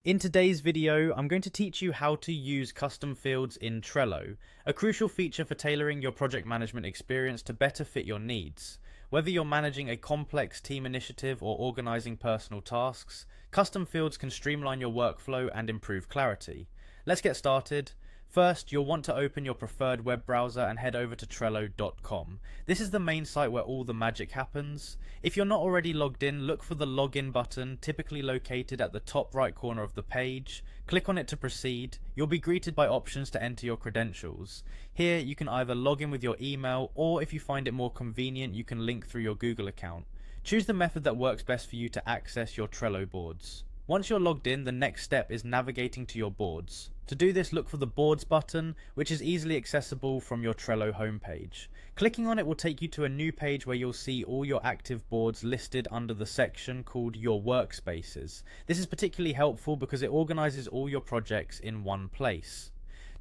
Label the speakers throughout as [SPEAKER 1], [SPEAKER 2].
[SPEAKER 1] In today's video, I'm going to teach you how to use custom fields in Trello, a crucial feature for tailoring your project management experience to better fit your needs. Whether you're managing a complex team initiative or organizing personal tasks, custom fields can streamline your workflow and improve clarity. Let's get started. First, you'll want to open your preferred web browser and head over to Trello.com. This is the main site where all the magic happens. If you're not already logged in, look for the login button, typically located at the top right corner of the page. Click on it to proceed. You'll be greeted by options to enter your credentials. Here, you can either log in with your email, or if you find it more convenient, you can link through your Google account. Choose the method that works best for you to access your Trello boards. Once you're logged in, the next step is navigating to your boards. To do this, look for the Boards button, which is easily accessible from your Trello homepage. Clicking on it will take you to a new page where you'll see all your active boards listed under the section called Your Workspaces. This is particularly helpful because it organizes all your projects in one place.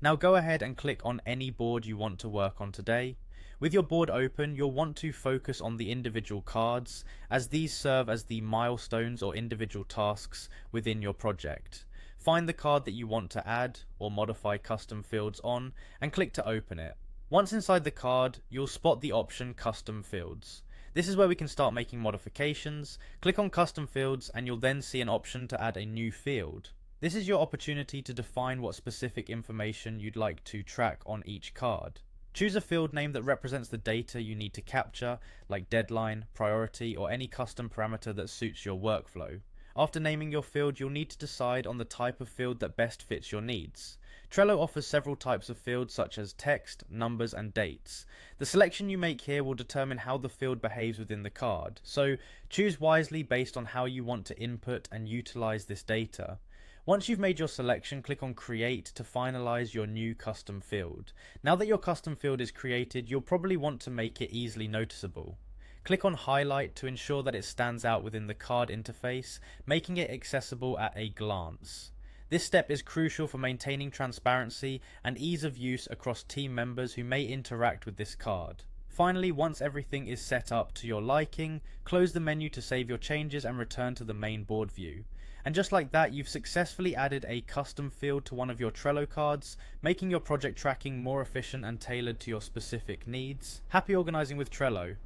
[SPEAKER 1] Now go ahead and click on any board you want to work on today. With your board open, you'll want to focus on the individual cards, as these serve as the milestones or individual tasks within your project. Find the card that you want to add or modify custom fields on and click to open it. Once inside the card, you'll spot the option Custom Fields. This is where we can start making modifications. Click on Custom Fields and you'll then see an option to add a new field. This is your opportunity to define what specific information you'd like to track on each card. Choose a field name that represents the data you need to capture, like deadline, priority, or any custom parameter that suits your workflow. After naming your field, you'll need to decide on the type of field that best fits your needs. Trello offers several types of fields such as text, numbers, and dates. The selection you make here will determine how the field behaves within the card, so choose wisely based on how you want to input and utilize this data. Once you've made your selection, click on Create to finalize your new custom field. Now that your custom field is created, you'll probably want to make it easily noticeable. Click on Highlight to ensure that it stands out within the card interface, making it accessible at a glance. This step is crucial for maintaining transparency and ease of use across team members who may interact with this card. Finally, once everything is set up to your liking, close the menu to save your changes and return to the main board view. And just like that, you've successfully added a custom field to one of your Trello cards, making your project tracking more efficient and tailored to your specific needs. Happy organizing with Trello!